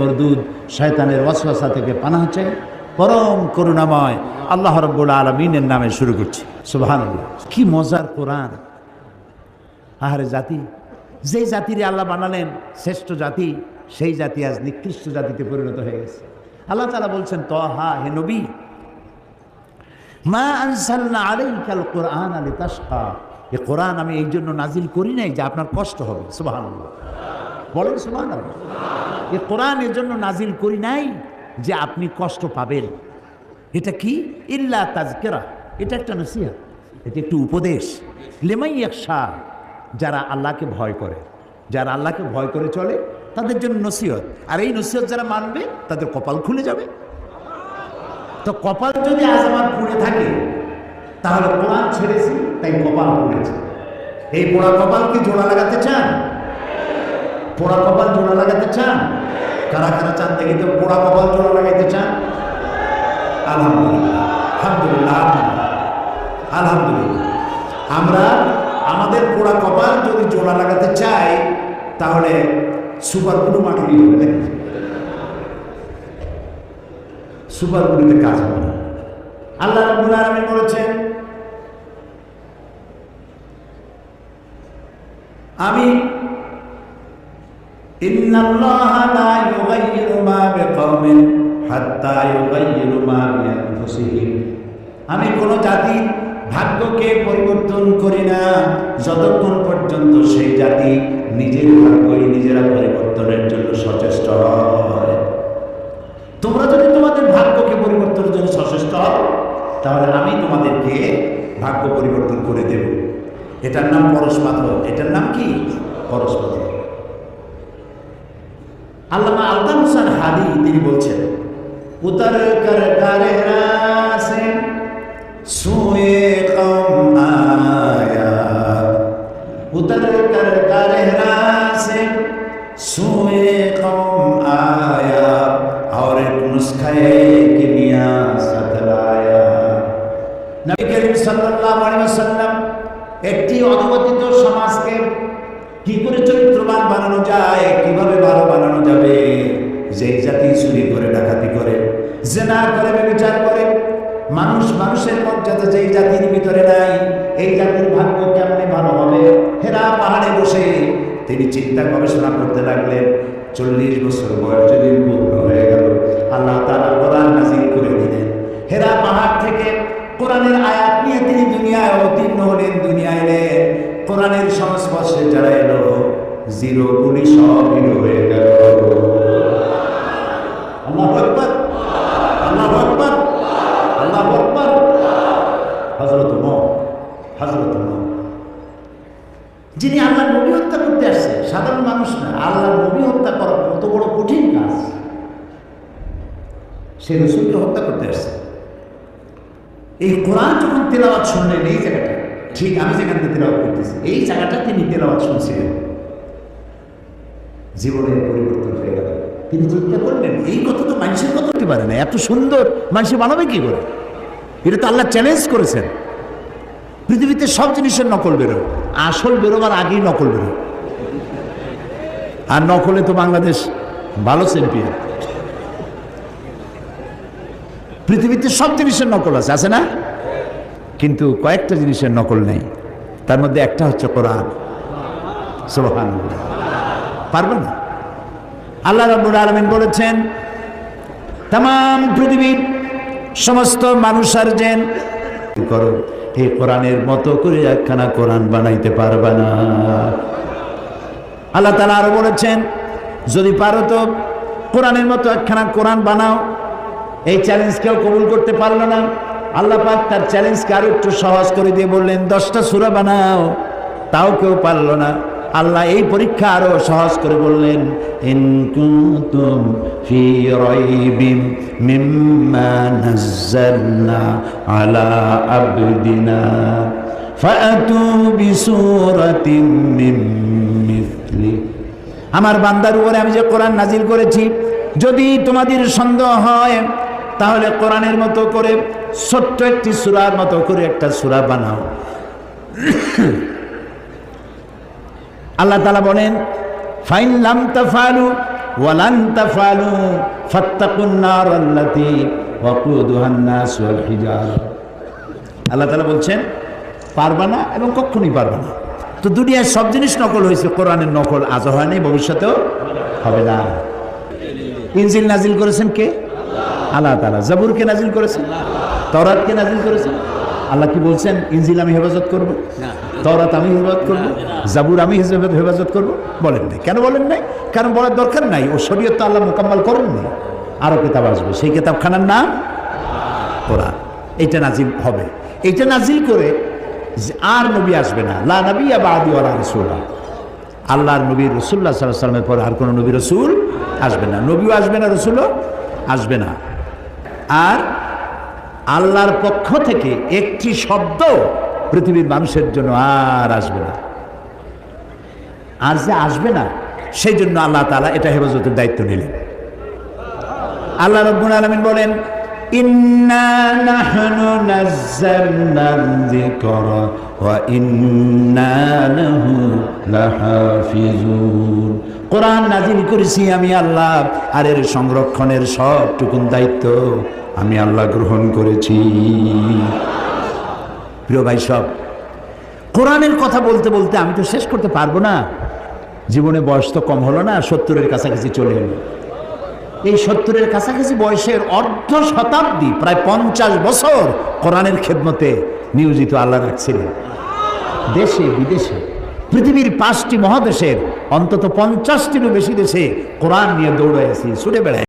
মরদুদ শয়তানের ওয়াসওয়াসা থেকে পানাহ চাই পরম করুণাময় আল্লাহ রাব্বুল আলামিনের নামে শুরু করছি। সুবহানাল্লাহ। কি মজার কোরআন! আহারে জাতি, যেই জাতির আল্লাহ বানালেন শ্রেষ্ঠ জাতি, সেই জাতি আজ নিকৃষ্ট জাতিতে পরিণত হয়ে গেছে। আল্লাহ তাআলা বলছেন, তাহা, হে নবী, মা আনজালনা আলাইকাল কুরআনা লিতাশকা, এই কোরআন আমি এই জন্য নাজিল করি নাই যে আপনার কষ্ট হবে। সুবহানাল্লাহ, বলেন সুবহানাল্লাহ। এই কোরআন এর জন্য নাজিল করি নাই যে আপনি কষ্ট পাবেন। এটা কি? ইল্লা তাযকিরা, এটা একটা নসিহত, এটা একটু উপদেশ। লিমান ইয়াখশা, যারা আল্লাহকে ভয় করে, যারা আল্লাহকে ভয় করে চলে তাদের জন্য নসিহত। আর এই নসিহত যারা মানবে তাদের কপাল খুলে যাবে। তো কপাল যদি আজ আমার পুড়ে থাকে, তাহলে কোরআন ছেড়েছি তাই কপাল পুড়েছে। এই পোড়া কপালকে জোড়া লাগাতে চান? পোড়া কপাল জোড়া লাগাতে চান? কারা কারা চান দেখি তো পোড়া কপাল জোড়া লাগাইতে চান? আলহামদুলিল্লাহ, আলহামদুলিল্লাহ, আলহামদুলিল্লাহ। আমরা আমাদের পোড়া কপাল যদি জোড়া লাগাতে চাই তাহলে সুপার গ্লু মাটি হবে। সুপার গ্লুতে কাজ হবে না। আল্লাহ রাব্বুল আলামিন বলেছেন, আমি ইন্নাল্লাহা লা ইউগাইয়িরু মা বিকওমিন হাত্তা ইউগাইয়িরু মা বিআনফুসিহিম, আমি কোন জাতির ভাগ্যকে পরিবর্তন করি না যতক্ষণ পর্যন্ত সেই জাতি নিজের ভাগ্যই নিজেরা পরিবর্তনের জন্য সচেষ্ট হয়। তোমরা যদি তোমাদের ভাগ্যকে পরিবর্তনের জন্য সচেষ্ট হও, তাহলে আমি তোমাদেরকে ভাগ্য পরিবর্তন করে দেব। এটার নাম পরশপাথর। এটার নাম কি? পরশপাথর। আল্লামা আলতাফ হোসেন হাদি তিনি বলছেন, উতর কর কারহরা সে সুয়ে কম আয়া, উতর কর কারহরা সে সুয়ে কম আয়া, और एक नुस्खे की नियासत लाया। নবী করিম সাল্লাল্লাহু আলাইহি ওয়াসাল্লাম একটি অধপতিত সমাজকে কি করে চরিত্রবান বানানো যায়, কিভাবে ভালো বানানো যাবে, যেই জাতি চুরি করে, ডাকাতি করে, জিনা করে, ব্যভিচার করে, মানুষের মর্যাদা যেই জাতির ভিতরে নাই, এই জাতির ভাগ্য কেমনে ভালো হবে। হেরা পাহাড়ে বসে তিনি চিন্তা গবেষণা করতে লাগলেন। 40 বছর বয়স যেদিন পূর্ণ হয়ে গেল, আল্লাহ তাআলা কোরআন নাযিল করে দিলেন। হেরা পাহাড় থেকে কোরআনের আয়াত নিয়ে তিনি দুনিয়ায় অবতীর্ণ হলেন। দুনিয়ায় এলেন, কোরআনের সংস্পর্শে যারা এলো, জিরো গুলি সব হিরো হয়ে গেল। আল্লাহু আকবার, আল্লাহু আকবার, আল্লাহু আকবার। হযরত নূহ, যিনি আল্লাহর নবী হত্যা করতে আসছে, সাধারণ মানুষ না, আল্লাহর নবী হত্যা করা কত বড় কঠিন কাজ। সে রাসূলকে হত্যা করতে আসছে। এই কোরআন যখন তেলাওয়াত শুনলেন, এই জায়গাটা ঠিক আমি যেখান থেকে তেলাওয়াত করতেছি, এই জায়গাটা তিনি তেলাওয়াত শুনছিলেন, জীবনের পরিবর্তন হয়ে গেল। তিনি চিন্তা করলেন, এই কথা তো মানুষের কথা হতে পারে না, এত সুন্দর মানুষ বানাবে কি করে? এটা তো আল্লাহ চ্যালেঞ্জ করেছেন। পৃথিবীতে সব জিনিসের নকল বেরোয়, আসল বেরোবার আগেই নকল বেরোয়। আর নকলে তো বাংলাদেশ ভালো চ্যাম্পিয়ন। পৃথিবীতে সব জিনিসের নকল আছে না? কিন্তু কয়েকটা জিনিসের নকল নেই। তার মধ্যে একটা হচ্ছে কোরআন। সুবহানাল্লাহ, পারবে না? আল্লাহ রাব্বুল আলামিন বলেছেন, তামাম পৃথিবীর সমস্ত মানুষ আর জেন করো, এই কোরআনের মতো করে একখানা কোরআন বানাইতে পারবে না। আল্লাহ তাআলা আরো বলেছেন, যদি পারো তো কোরআনের মতো একখানা কোরআন বানাও। এই চ্যালেঞ্জ কেউ কবুল করতে পারলো না। আল্লাহ পাক তার চ্যালেঞ্জকে আরো একটু সহজ করে দিয়ে বললেন, 10টা সূরা বানাও। তাও কেউ পারলো না। আল্লাহ এই পরীক্ষা আরো সহজ করে বললেন, ইন কুনতুম ফি রাইবিম মিম্মা নাযালনা আলা আবদিনা ফাআতু বিসূরাতিন মিন মিথলি। আমার বান্দার উপরে আমি যে কোরআন নাজিল করেছি, যদি তোমাদের সন্দেহ হয় তাহলে কোরআনের মতো করে ছোট্ট একটি সূরার মতো করে একটা সূরা বানাও। আল্লাহ তাআলা বলেন, ফাইন লাম তাফআলু, ওয়ালান তাফআলু ফাত্তাকুন নার আল্লাতী ওয়াকুদুহান নাস ওয়াল হিজারা। আল্লাহ তাআলা বলছেন পারবা না এবং কখনোই পারবা না। তো দুনিয়ার সব জিনিস নকল হয়েছে, কোরআনের নকল আজও হয়নি, ভবিষ্যতেও হবে না। ইনজিল নাজিল করেছেন কে? আল্লাহ তাআলা। জাবুরকে নাজিল করেছেন, তাওরাতকে নাজিল করেছেন। আল্লাহ কি বলছেন ইনজিল আমি হেফাজত করব, তাওরাত আমি হেফাজত করব, জাবুর আমি হেফাজত করব? বলেন নাই। কেন বলেন নাই? কারণ বলার দরকার নাই, ও শরীয়ত তো আল্লাহ মোকাম্মল করেননি। আরো কিতাব আসবে, সেই কিতাবখানার নাম কোরআন। এইটা নাজিল হবে। এইটা নাজিল করে আর নবী আসবে না। লা নবিয়্যা বা'দি ওয়া লা রাসূলা। আল্লাহর নবী রাসূলুল্লাহ সাল্লাল্লাহু আলাইহি ওয়াসাল্লামের পর আর কোনো নবী রাসূল আসবে না, নবীও আসবে না, রাসূলও আসবে না। আর আল্লাহর পক্ষ থেকে একটি শব্দ পৃথিবীর মানুষের জন্য আর আসবে না। আর যে আসবে না, সেই জন্য আল্লাহ তাআলা এটা হেফাজতের দায়িত্ব নিলেন। আল্লাহ রাব্বুল আলামিন বলেন ইন্না নাহনু নাযালনা যিকরা ওয়া ইন্না লাহু লাহাফিজুন। কোরআন নাজিল করেছি আমি আল্লাহ, আর এর সংরক্ষণের সবটুকুন দায়িত্ব আমি আল্লাহ গ্রহণ করেছি। প্রিয় ভাই সব, কোরআনের কথা বলতে বলতে আমি তো শেষ করতে পারবো না। জীবনে বয়স তো কম হলো না, 70-এর কাছাকাছি চলে এলো। এই 70-এর কাছাকাছি বয়সের অর্ধ শতাব্দী, প্রায় 50 বছর কোরআনের খেদমতে নিয়োজিত আল্লাহ রাখছিলেন। দেশে বিদেশে পৃথিবীর 5টি মহাদেশের অন্তত 50টিরও বেশি দেশে কোরআন নিয়ে দৌড়াইছি, ছুটে বেড়াই।